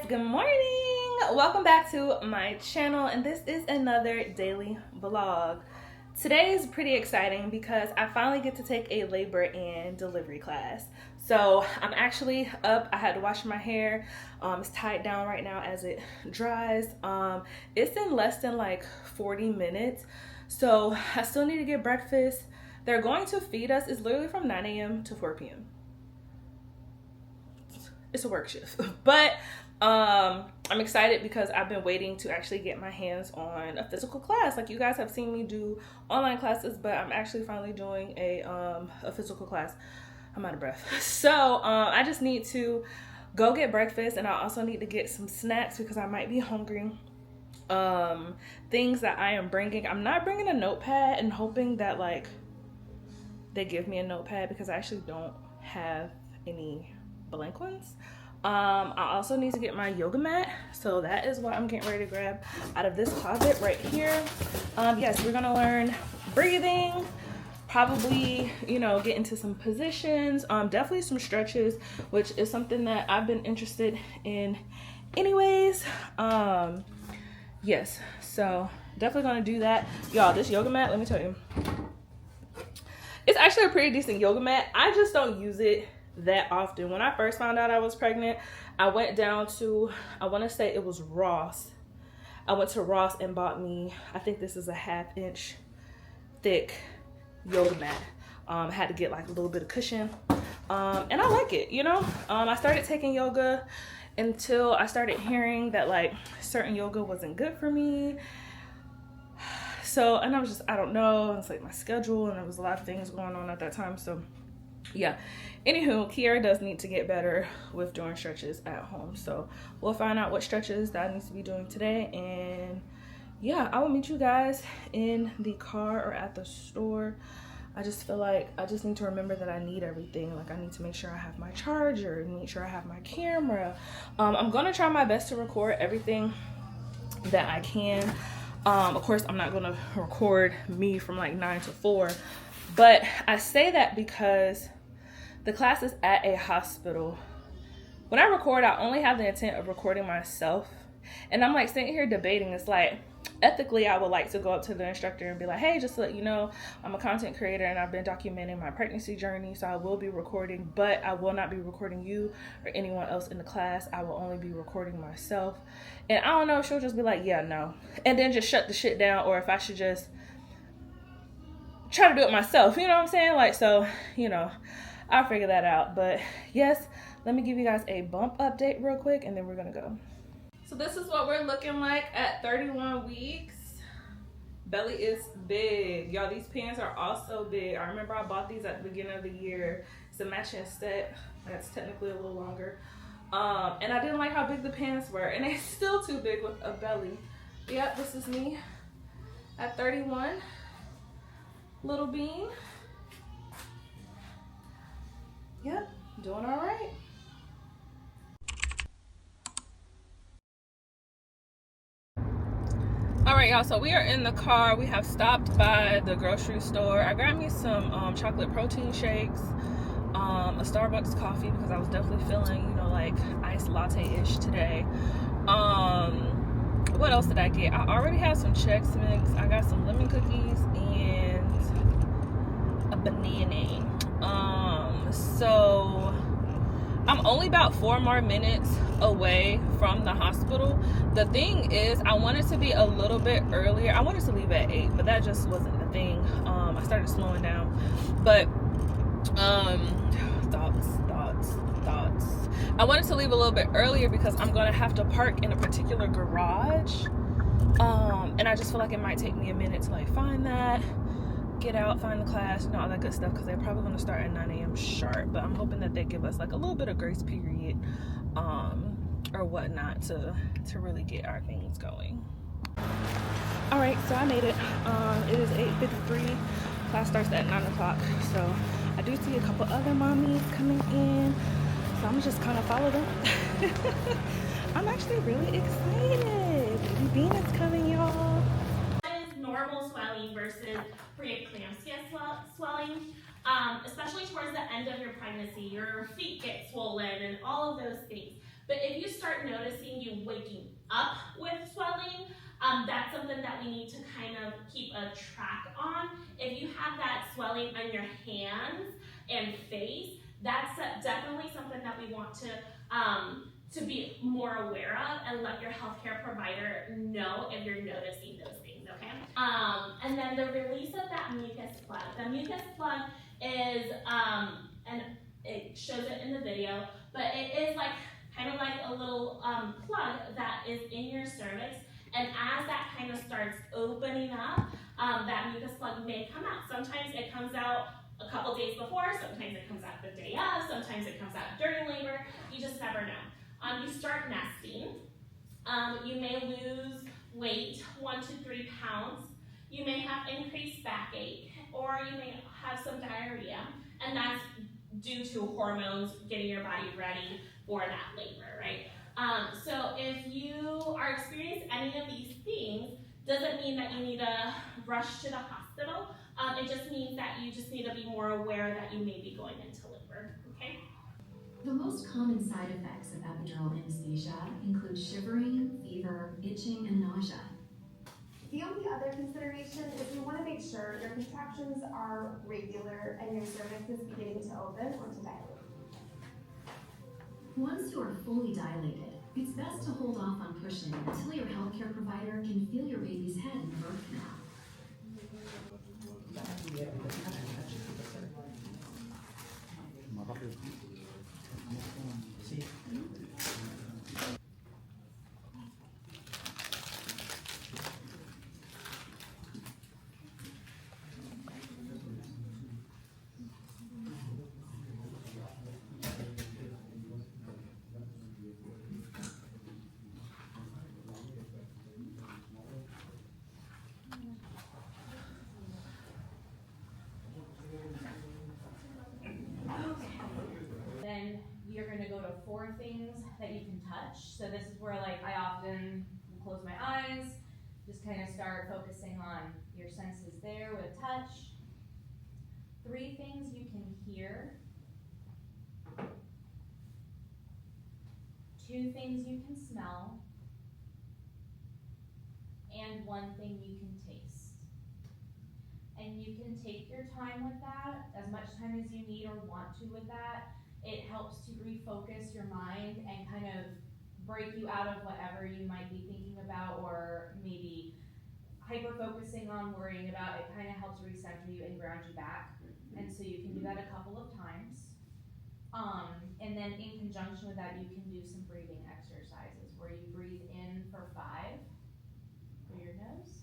good morning. Welcome back to my channel, and this is another daily vlog. Today is pretty exciting because I finally get to take a labor and delivery class. So I'm actually up. I had to wash my hair. It's tied down right now as it dries. It's in less than like 40 minutes. So I still need to get breakfast. They're going to feed us. It's literally from 9 a.m. to 4 p.m. It's a work shift, but I'm excited because I've been waiting to actually get my hands on a physical class. Like, you guys have seen me do online classes, but I'm actually finally doing a physical class. I'm out of breath. So I just need to go get breakfast, and I also need to get some snacks because I might be hungry. Things that I am bringing, I'm not bringing a notepad and hoping that like they give me a notepad because I actually don't have any blank ones. I also need to get my yoga mat, so that is what I'm getting ready to grab out of this closet right here. Yes, we're gonna learn breathing, probably, you know, get into some positions, definitely some stretches, which is something that I've been interested in anyways. Yes, so definitely gonna do that. Y'all, this yoga mat, let me tell you, it's actually a pretty decent yoga mat. I just don't use it that often. When I first found out I was pregnant, I went down to, I want to say it was Ross. I went to Ross and bought me, I think this is a 1/2 inch thick yoga mat. I had to get like a little bit of cushion, and I like it, you know. I started taking yoga until I started hearing that like certain yoga wasn't good for me. So, and I was just, I don't know, it's like my schedule, and there was a lot of things going on at that time. So yeah, anywho, Kiara does need to get better with doing stretches at home, so we'll find out what stretches that needs to be doing today. And yeah, I will meet you guys in the car or at the store. I just feel like I just need to remember that I need everything. Like, I need to make sure I have my charger, make sure I have my camera. I'm gonna try my best to record everything that I can. Of course, I'm not gonna record me from like 9 to 4, but I say that because the class is at a hospital. When I record, I only have the intent of recording myself. And I'm like sitting here debating. It's like, ethically, I would like to go up to the instructor and be like, hey, just to let you know, I'm a content creator and I've been documenting my pregnancy journey, so I will be recording, but I will not be recording you or anyone else in the class. I will only be recording myself. And I don't know if she'll just be like, yeah, no, and then just shut the shit down, or if I should just try to do it myself. You know what I'm saying? Like, so, you know, I'll figure that out. But yes, let me give you guys a bump update real quick, and then we're gonna go. So this is what we're looking like at 31 weeks. Belly is big. Y'all, these pants are also big. I remember I bought these at the beginning of the year. It's a matching set. That's technically a little longer. And I didn't like how big the pants were, and it's still too big with a belly. Yep, this is me at 31. Little bean. Yep, doing all right. All right, y'all, so we are in the car. We have stopped by the grocery store. I grabbed me some chocolate protein shakes, a Starbucks coffee because I was definitely feeling, you know, like iced latte-ish today. What else did I get? I already have some Chex Mix. I got some lemon cookies and a banana. So I'm only about 4 more minutes away from the hospital. The thing is, I wanted to be a little bit earlier. I wanted to leave at 8, but that just wasn't the thing. I started slowing down. But thoughts. I wanted to leave a little bit earlier because I'm gonna have to park in a particular garage. And I just feel like it might take me a minute to like find that, get out, find the class, and all that good stuff, because they're probably going to start at 9 a.m. sharp. But I'm hoping that they give us like a little bit of grace period or whatnot to really get our things going. All right, so I made it. It is 8:53. Class starts at 9 o'clock. So I do see a couple other mommies coming in, so I'm just kind of follow them. I'm actually really excited. Baby Bean is coming, y'all. Normal swelling versus preeclampsia swelling, especially towards the end of your pregnancy. Your feet get swollen and all of those things. But if you start noticing up with swelling, that's something that we need to kind of keep a track on. If you have that swelling on your hands and face, that's definitely something that we want to be more aware of and let your healthcare provider know if you're noticing those things, okay? And then the release of that mucus plug. The mucus plug is, and it shows it in the video, but it is like kind of like a little plug that is in your cervix, and as that kind of starts opening up, that mucus plug may come out. Sometimes it comes out a couple days before, sometimes it comes out the day of, sometimes it comes out during labor, you just never know. You start nesting, you may lose weight, 1 to 3 pounds, you may have increased backache, or you may have some diarrhea, and that's due to hormones getting your body ready for that labor, right? So if you are experiencing any of these things, doesn't mean that you need to rush to the hospital. It just means that you just need to be more aware that you may be going into labor, okay? The most common side effects of epidural anesthesia include shivering, fever, itching, and nausea. The only other consideration is we want to make sure your contractions are regular and your cervix is beginning to open or to dilate. Once you are fully dilated, it's best to hold off on pushing until your healthcare provider can feel your baby's head in the birth canal. Then you're going to go to 4 things that you can touch. So this is where like I often close my eyes, just kind of start focusing on your senses there with touch. 3 things you can hear. 2 things you can smell. And 1 thing you can taste. And you can take your time with that, as much time as you need or want to with that. It helps to refocus your mind and kind of break you out of whatever you might be thinking about or maybe hyper-focusing on, worrying about. It kind of helps recenter you and ground you back. And so you can do that a couple of times. And then in conjunction with that, you can do some breathing exercises where you breathe in for 5 through your nose.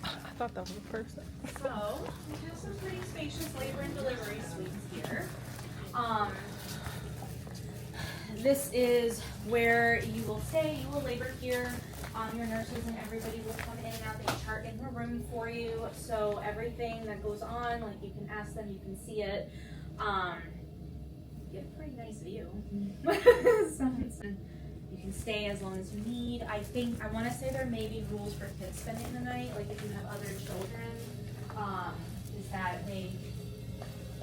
I thought that was the person. So, we have some pretty spacious labor and delivery suites here. This is where you will stay, you will labor here. Your nurses and everybody will come in and out. They chart in the room for you. So everything that goes on, like you can ask them, you can see it. You have a pretty nice view. You can stay as long as you need. I want to say there may be rules for kids spending the night, like if you have other children, is that they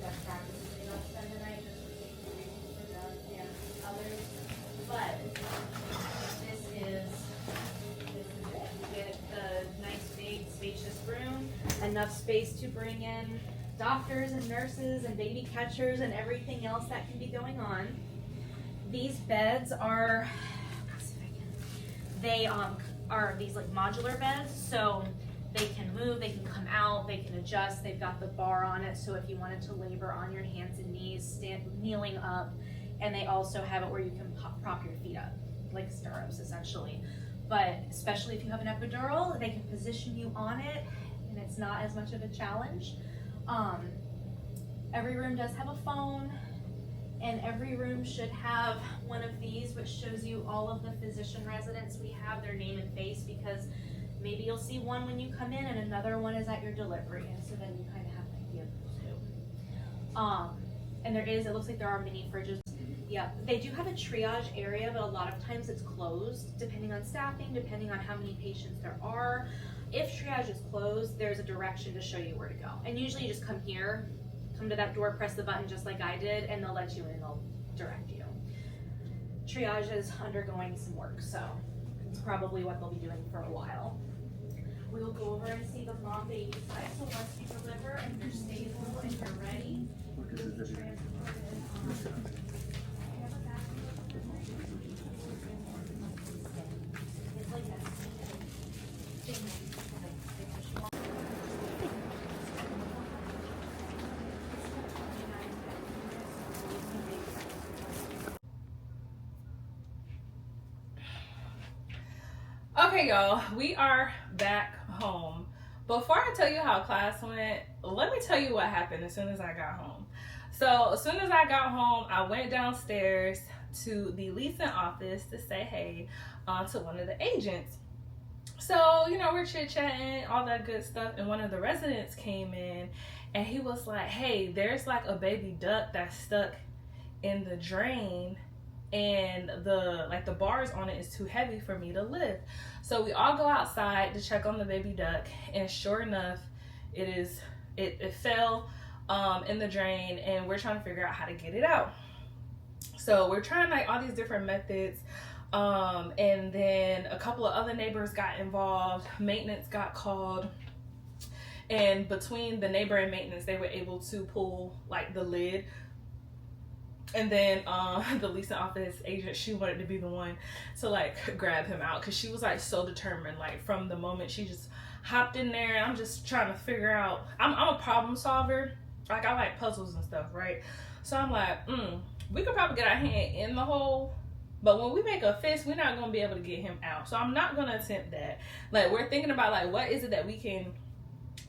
best practice is they don't spend the night just for safety reasons for them and others. But this is it. You get the nice big spacious room, enough space to bring in doctors and nurses and baby catchers and everything else that can be going on. These beds are, are these like modular beds, so they can move, they can come out, they can adjust. They've got the bar on it, so if you wanted to labor on your hands and knees, kneeling up, and they also have it where you can prop your feet up, like stirrups essentially. But especially if you have an epidural, they can position you on it, and it's not as much of a challenge. Every room does have a phone, and every room should have one of these, which shows you all of the physician residents we have, their name and face, because maybe you'll see one when you come in and another one is at your delivery, and so then you kind of have an idea of who's who. And it looks like there are mini fridges. Yeah, they do have a triage area, but a lot of times it's closed, depending on staffing, depending on how many patients there are. If triage is closed, there's a direction to show you where to go. And usually you just come here, come to that door, press the button just like I did, and they'll let you in, they'll direct you. Triage is undergoing some work, so it's probably what they'll be doing for a while. We will go over and see the mom baby side. So once you deliver and you're stable and you're ready, you'll be transported. It's like that. Okay, y'all, we are back home. Before I tell you how class went, let me tell you what happened as soon as I got home. So as soon as I got home, I went downstairs to the leasing office to say hey to one of the agents. So, you know, we're chit-chatting, all that good stuff, and one of the residents came in and he was like, hey, there's like a baby duck that's stuck in the drain, and the bars on it is too heavy for me to lift. So we all go outside to check on the baby duck, and sure enough, it fell in the drain, and we're trying to figure out how to get it out. So we're trying like all these different methods, and then a couple of other neighbors got involved. Maintenance got called, and between the neighbor and maintenance, they were able to pull like the lid. And then the leasing office agent, she wanted to be the one to like grab him out, because she was like so determined. Like from the moment she just hopped in there, and I'm just trying to figure out, I'm a problem solver. Like I like puzzles and stuff, right? So I'm like, we could probably get our hand in the hole, but when we make a fist, we're not gonna be able to get him out. So I'm not gonna attempt that. Like we're thinking about like, what is it that we can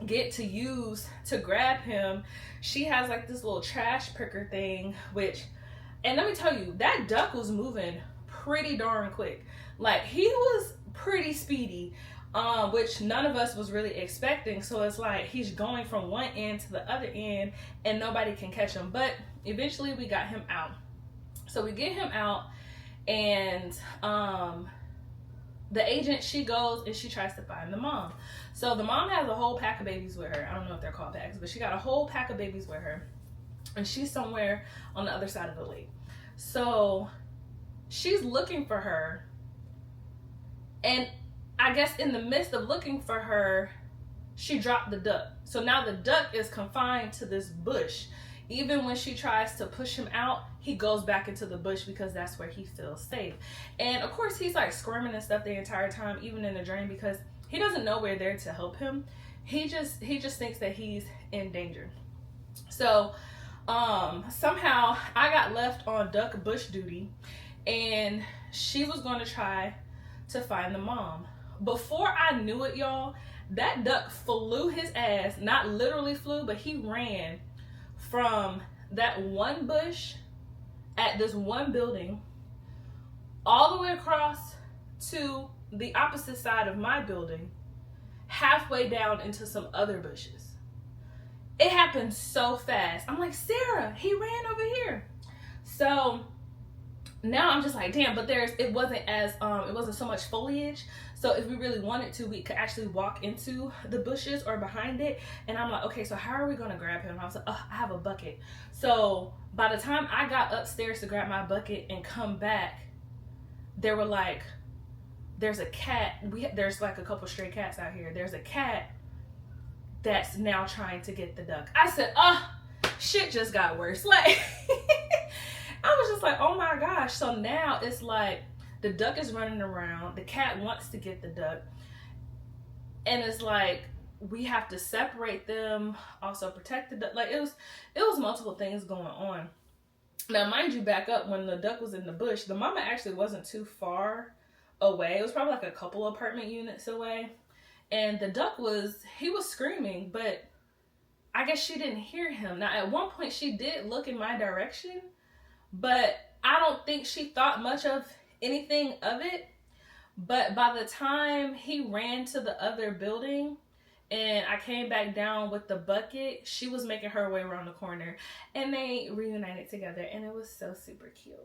get to use to grab him. She has like this little trash picker thing, which, and let me tell you, that duck was moving pretty darn quick. Like he was pretty speedy, which none of us was really expecting. So it's like he's going from one end to the other end and nobody can catch him. But eventually we got him out. So we get him out, and the agent, she goes and she tries to find the mom. So the mom has a whole pack of babies with her. I don't know if they're called packs, but she got a whole pack of babies with her, and she's somewhere on the other side of the lake. So she's looking for her, and I guess in the midst of looking for her, she dropped the duck. So now the duck is confined to this bush. Even when she tries to push him out, he goes back into the bush because that's where he feels safe. And of course, he's like squirming and stuff the entire time, even in the drain, because he doesn't know we're there to help him. He just thinks that he's in danger. So somehow I got left on duck bush duty, and she was going to try to find the mom. Before I knew it, y'all, that duck flew his ass, not literally flew, but he ran from that one bush at this one building all the way across to the opposite side of my building, halfway down into some other bushes. It happened so fast. I'm like, Sarah, he ran over here. So now I'm just like, damn, but it wasn't so much foliage. So if we really wanted to, we could actually walk into the bushes or behind it. And I'm like, okay, so how are we gonna grab him? I was like, oh, I have a bucket. So by the time I got upstairs to grab my bucket and come back, there were like, there's a cat. There's like a couple stray cats out here. There's a cat that's now trying to get the duck. I said, shit just got worse. Like, I was just like, oh my gosh. So now it's like the duck is running around. The cat wants to get the duck. And it's like, we have to separate them, also protect the duck. Like it was multiple things going on. Now, mind you, back up, when the duck was in the bush, the mama actually wasn't too far away. It was probably like a couple apartment units away. And the duck he was screaming, but I guess she didn't hear him. Now, at one point, she did look in my direction, but I don't think she thought much of anything of it. But by the time he ran to the other building and I came back down with the bucket, she was making her way around the corner, and they reunited together, and it was so super cute.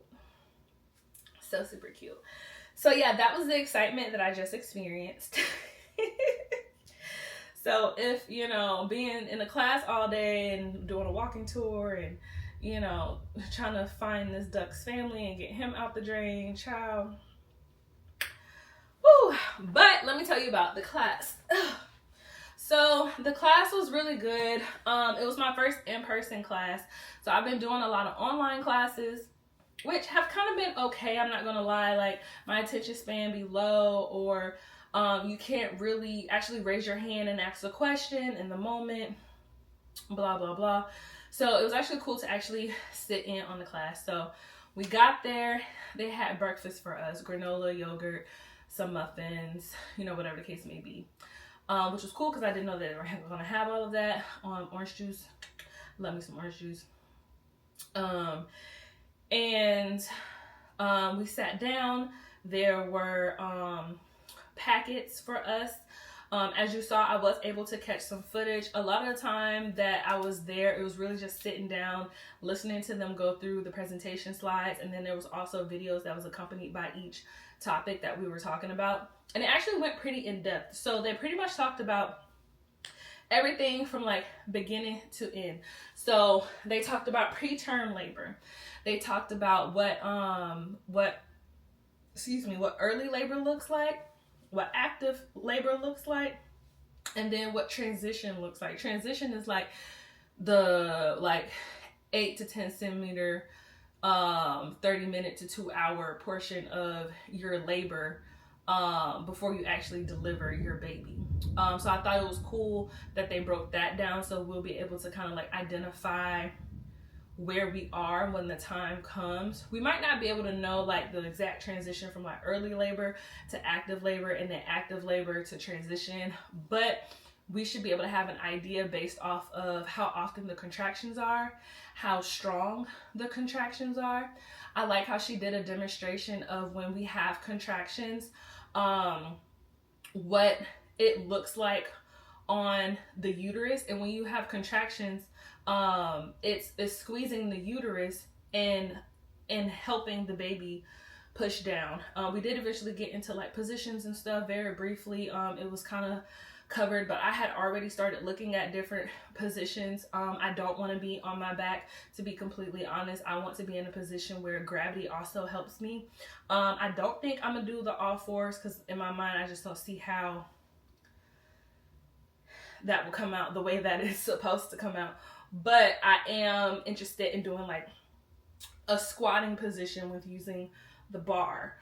So super cute. So yeah, that was the excitement that I just experienced. So if, you know, being in a class all day and doing a walking tour and, you know, trying to find this duck's family and get him out the drain, child. Whew. But let me tell you about the class. So the class was really good. It was my first in-person class. So I've been doing a lot of online classes, which have kind of been okay. I'm not going to lie. Like, my attention span be low, or you can't really actually raise your hand and ask a question in the moment, blah, blah, blah. So it was actually cool to actually sit in on the class. So we got there. They had breakfast for us, granola, yogurt, some muffins, you know, whatever the case may be. Which was cool because I didn't know that they were going to have all of that. Orange juice. Love me some orange juice. We sat down. There were packets for us. As you saw, I was able to catch some footage. A lot of the time that I was there, it was really just sitting down, listening to them go through the presentation slides. And then there was also videos that was accompanied by each topic that we were talking about. And it actually went pretty in depth. So they pretty much talked about everything from like beginning to end. So they talked about preterm labor. They talked about what early labor looks like, what active labor looks like, and then what transition looks like. Transition is like the 8 to 10 centimeter 30-minute to 2-hour portion of your labor before you actually deliver your baby. So I thought it was cool that they broke that down, so we'll be able to kind of like identify where we are when the time comes. We might not be able to know like the exact transition from like early labor to active labor and then active labor to transition, but we should be able to have an idea based off of how often the contractions are, how strong the contractions are. I like how she did a demonstration of when we have contractions, what it looks like on the uterus. And when you have contractions, it's squeezing the uterus and helping the baby push down. We did eventually get into like positions and stuff very briefly. It was kind of covered, but I had already started looking at different positions. I don't want to be on my back, to be completely honest. I want to be in a position where gravity also helps me. I don't think I'm gonna do the all fours because in my mind I just don't see how that will come out the way that it's supposed to come out. But I am interested in doing like a squatting position with using the bar.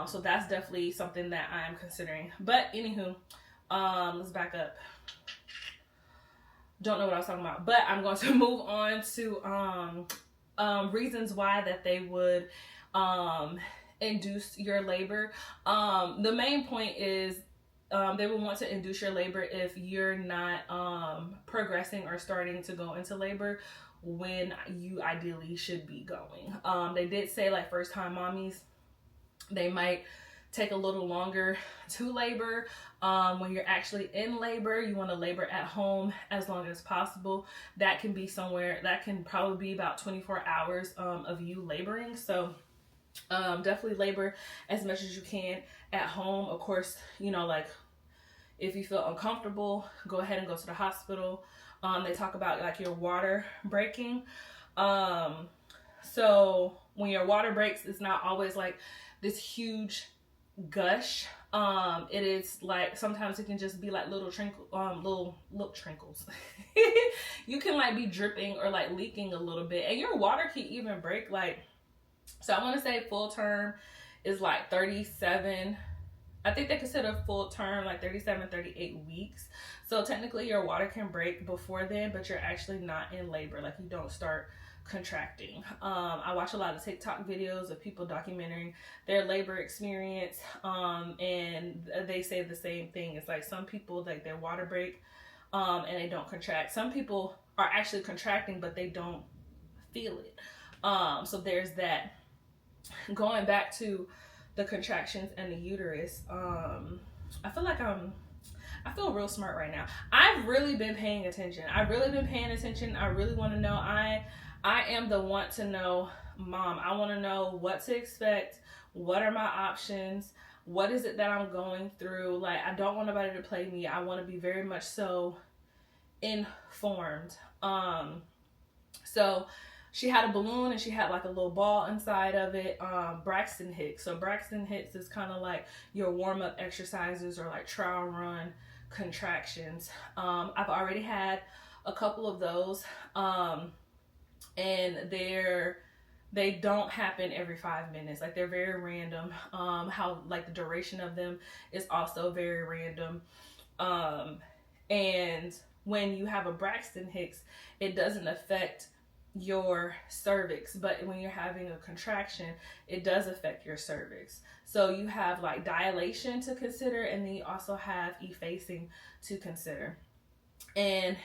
So that's definitely something that I am considering. But anywho, let's back up. Don't know what I was talking about, but I'm going to move on to reasons why that they would induce your labor. The main point is they would want to induce your labor if you're not progressing or starting to go into labor when you ideally should be going. They did say like first time mommies, they might take a little longer to labor. When you're actually in labor, you want to labor at home as long as possible. That can be somewhere, that can probably be about 24 hours of you laboring. So definitely labor as much as you can at home. Of course, you know, like if you feel uncomfortable, go ahead and go to the hospital. They talk about like your water breaking. So when your water breaks, it's not always like this huge gush. It is like sometimes it can just be like little trinkles. You can like be dripping or like leaking a little bit, and your water can even break like, so I want to say full term is like 37. I think they consider full term like 37, 38 weeks. So technically your water can break before then, but you're actually not in labor. Like you don't start contracting. I watch a lot of TikTok videos of people documenting their labor experience, and they say the same thing. It's like some people like their water break and they don't contract. Some people are actually contracting but they don't feel it. So there's that. Going back to the contractions and the uterus, I feel like I feel real smart right now. I've really been paying attention. I really want to know. I am the want to know mom. I want to know what to expect. What are my options? what is it that I'm going through. Like, I don't want nobody to play me. I want to be very much so informed. So she had a balloon and she had like a little ball inside of it, Braxton Hicks. So Braxton Hicks is kind of like your warm-up exercises or like trial run contractions. I've already had a couple of those, and they don't happen every 5 minutes. Like, they're very random. How like the duration of them is also very random. And when you have a Braxton Hicks, it doesn't affect your cervix, but when you're having a contraction, it does affect your cervix. So you have like dilation to consider, and then you also have effacing to consider. And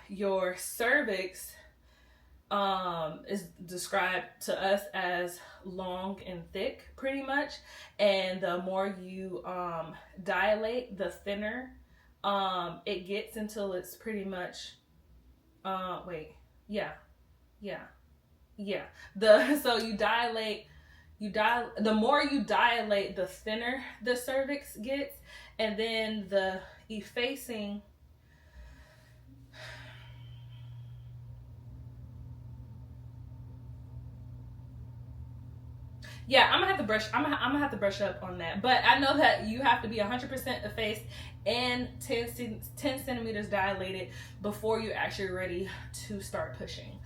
your cervix is described to us as long and thick, pretty much. And the more you dilate, the thinner it gets, until it's pretty much so the more you dilate, the thinner the cervix gets. And then the effacing, I'm gonna have to brush up on that. But I know that you have to be 100% effaced and 10 centimeters dilated before you're actually ready to start pushing.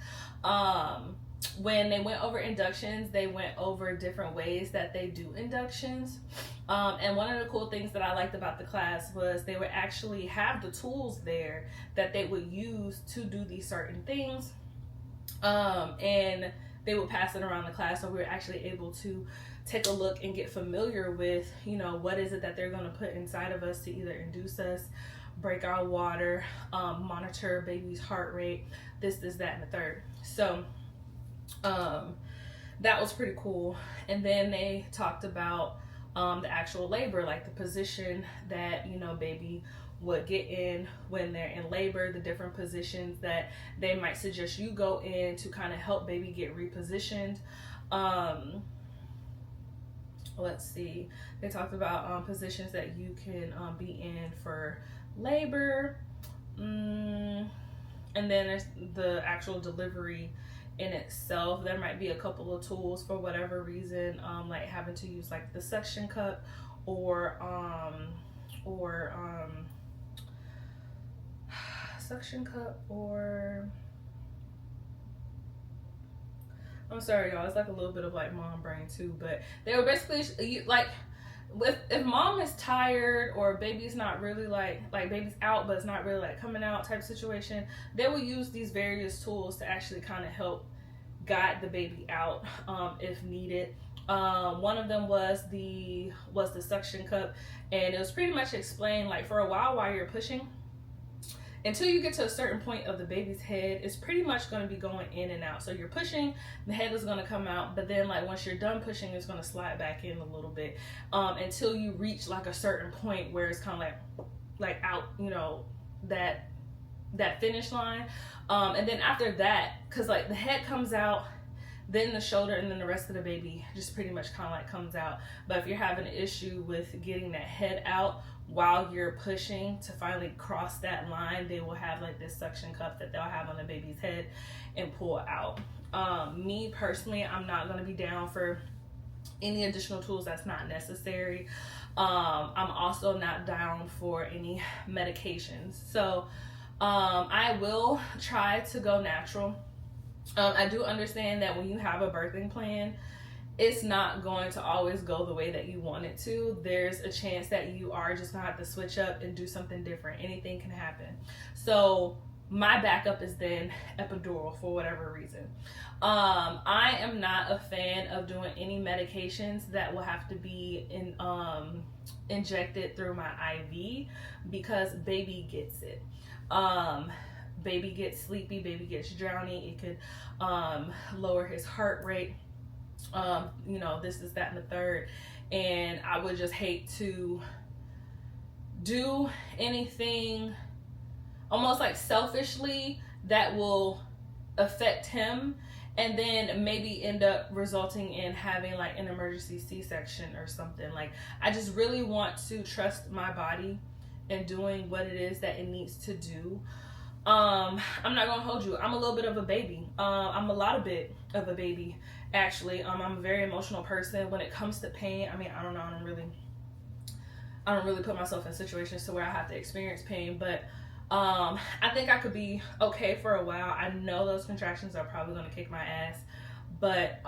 When they went over inductions, they went over different ways that they do inductions. And one of the cool things that I liked about the class was they would actually have the tools there that they would use to do these certain things. And they would pass it around the class, so we were actually able to take a look and get familiar with, what is it that they're going to put inside of us to either induce us, break our water, monitor baby's heart rate, this, that, and the third. So that was pretty cool. And then they talked about the actual labor, like the position that, baby would get in when they're in labor, the different positions that they might suggest you go in to kind of help baby get repositioned. Let's see, they talked about positions that you can be in for labor. And then there's the actual delivery in itself. There might be a couple of tools for whatever reason, like having to use like the suction cup or I'm sorry y'all, it's like a little bit of like mom brain too, but they were basically like, if mom is tired or baby's not really like baby's out but it's not really like coming out type situation, they will use these various tools to actually kind of help guide the baby out if needed. One of them was the suction cup, and it was pretty much explained like for a while you're pushing, until you get to a certain point of the baby's head, it's pretty much going to be going in and out. So you're pushing, the head is going to come out, but then like once you're done pushing, it's going to slide back in a little bit, until you reach like a certain point where it's kind of like out, that finish line. And then after that, because like the head comes out, then the shoulder, and then the rest of the baby just pretty much kind of like comes out. But if you're having an issue with getting that head out while you're pushing to finally cross that line, they will have like this suction cup that they'll have on the baby's head and pull out. Me personally, I'm not going to be down for any additional tools that's not necessary. I'm also not down for any medications. So I will try to go natural. I do understand that when you have a birthing plan, it's not going to always go the way that you want it to. There's a chance that you are just gonna have to switch up and do something different. Anything can happen. So my backup is then epidural for whatever reason. I am not a fan of doing any medications that will have to be injected through my IV, because baby gets it. Baby gets sleepy, baby gets drowny. It could lower his heart rate. This is that and the third. And I would just hate to do anything almost like selfishly that will affect him and then maybe end up resulting in having like an emergency C-section or something. Like, I just really want to trust my body in doing what it is that it needs to do. I'm not gonna hold you. I'm a little bit of a baby. I'm a lot of bit of a baby, actually. I'm a very emotional person when it comes to pain. I mean, I don't know. I don't really put myself in situations to where I have to experience pain, but I think I could be okay for a while. I know those contractions are probably gonna kick my ass, but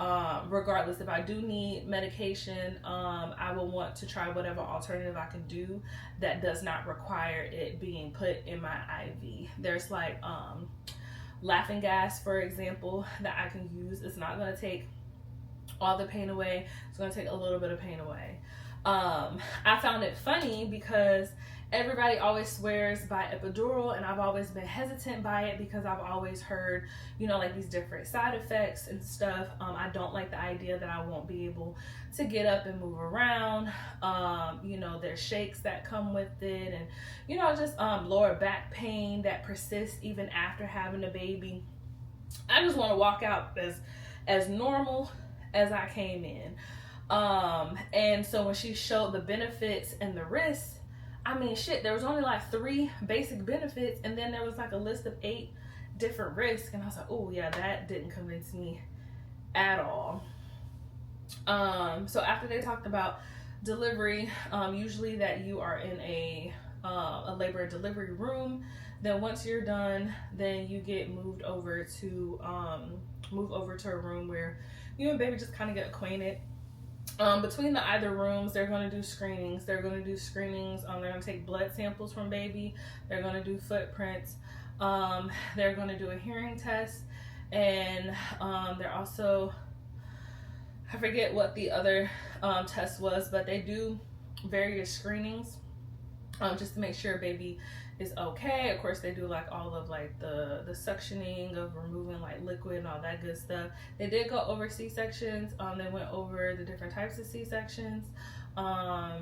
regardless, if I do need medication, I will want to try whatever alternative I can do that does not require it being put in my IV. There's like laughing gas, for example, that I can use. It's not going to take all the pain away. It's going to take a little bit of pain away. I found it funny because everybody always swears by epidural, and I've always been hesitant by it because I've always heard, you know, like these different side effects and stuff. I don't like the idea that I won't be able to get up and move around. You know, there's shakes that come with it, and, you know, just lower back pain that persists even after having a baby. I just want to walk out as normal as I came in. And so when she showed the benefits and the risks, I mean, shit, there was only like 3 basic benefits, and then there was like a list of 8 different risks, and I was like, oh yeah, that didn't convince me at all. So after they talked about delivery, usually that you are in a labor and delivery room, then once you're done, then you get moved over to a room where you and baby just kind of get acquainted. Between the either rooms, they're going to do screenings. They're going to take blood samples from baby. They're going to do footprints. They're going to do a hearing test. And they're also, I forget what the other test was, but they do various screenings just to make sure baby is okay. Of course, they do like all of like the suctioning of removing like liquid and all that good stuff. They did go over C-sections. They went over the different types of C-sections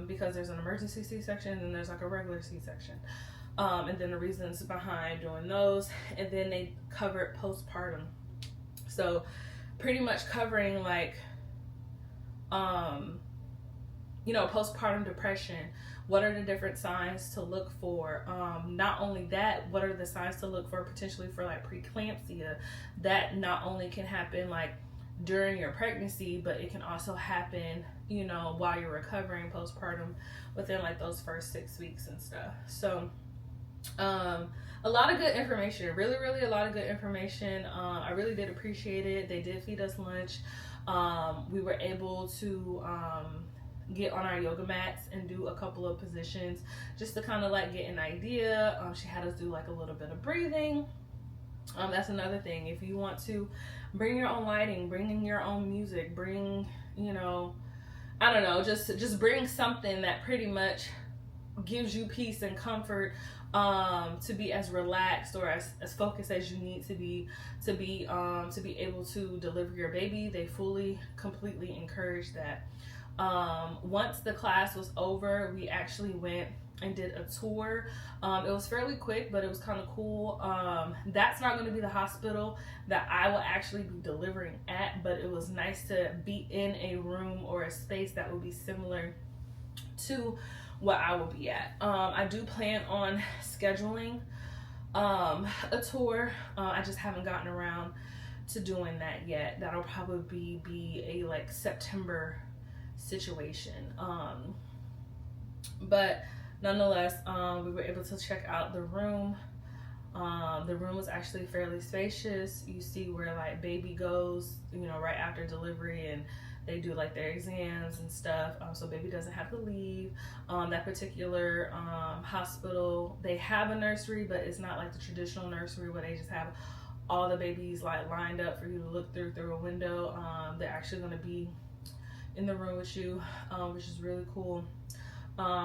because there's an emergency C-section and there's like a regular C-section. And then the reasons behind doing those. And then they covered postpartum. So pretty much covering like, you know, postpartum depression. What are the different signs to look for? Not only that, what are the signs to look for potentially for like preeclampsia? That not only can happen like during your pregnancy, but it can also happen, you know, while you're recovering postpartum within like those first 6 weeks and stuff. So a lot of good information, really a lot of good information. I really did appreciate it. They did feed us lunch. We were able to get on our yoga mats and do a couple of positions just to kind of like get an idea. She had us do like a little bit of breathing. That's another thing. If you want to bring your own lighting, bring in your own music, bring, you know, I don't know, just bring something that pretty much gives you peace and comfort, to be as relaxed or as focused as you need to be able to deliver your baby. They fully, completely encourage that. Once the class was over, we actually went and did a tour. It was fairly quick, but it was kind of cool. That's not going to be the hospital that I will actually be delivering at, but it was nice to be in a room or a space that would be similar to what I will be at. I do plan on scheduling a tour. I just haven't gotten around to doing that yet. That'll probably be a like September situation. But nonetheless, we were able to check out the room. The room was actually fairly spacious. You see where like baby goes, you know, right after delivery, and they do like their exams and stuff, so baby doesn't have to leave. That particular hospital, they have a nursery, but it's not like the traditional nursery where they just have all the babies like lined up for you to look through a window. They're actually going to be in the room with you, which is really cool.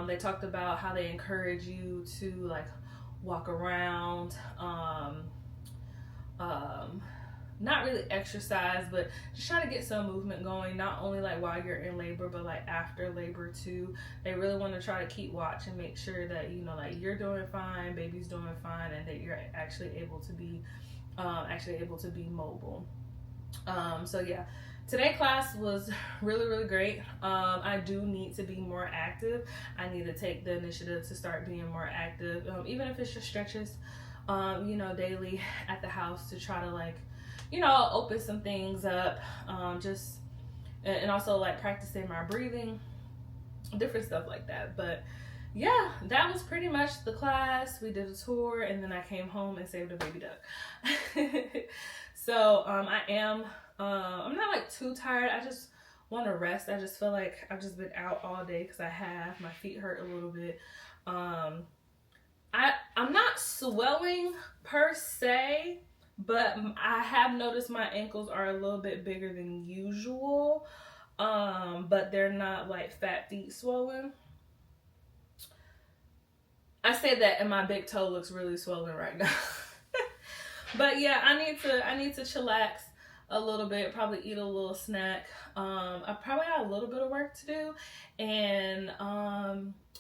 They talked about how they encourage you to like walk around, not really exercise, but just try to get some movement going, not only like while you're in labor, but like after labor too. They really want to try to keep watch and make sure that, you know, like you're doing fine, baby's doing fine, and that you're actually able to be mobile. So yeah, today class was really, really great. I do need to be more active. I need to take the initiative to start being more active, even if it's just stretches, you know, daily at the house, to try to, like, you know, open some things up, and also like practicing my breathing, different stuff like that. But yeah, that was pretty much the class. We did a tour, and then I came home and saved a baby duck. So I'm not like too tired. I just want to rest. I just feel like I've just been out all day because my feet hurt a little bit. I'm not swelling per se, but I have noticed my ankles are a little bit bigger than usual. But they're not like fat feet swollen. I say that and my big toe looks really swollen right now. But yeah, I need to chillax a little bit, probably eat a little snack. I probably have a little bit of work to do, and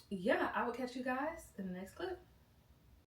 yeah, I will catch you guys in the next clip.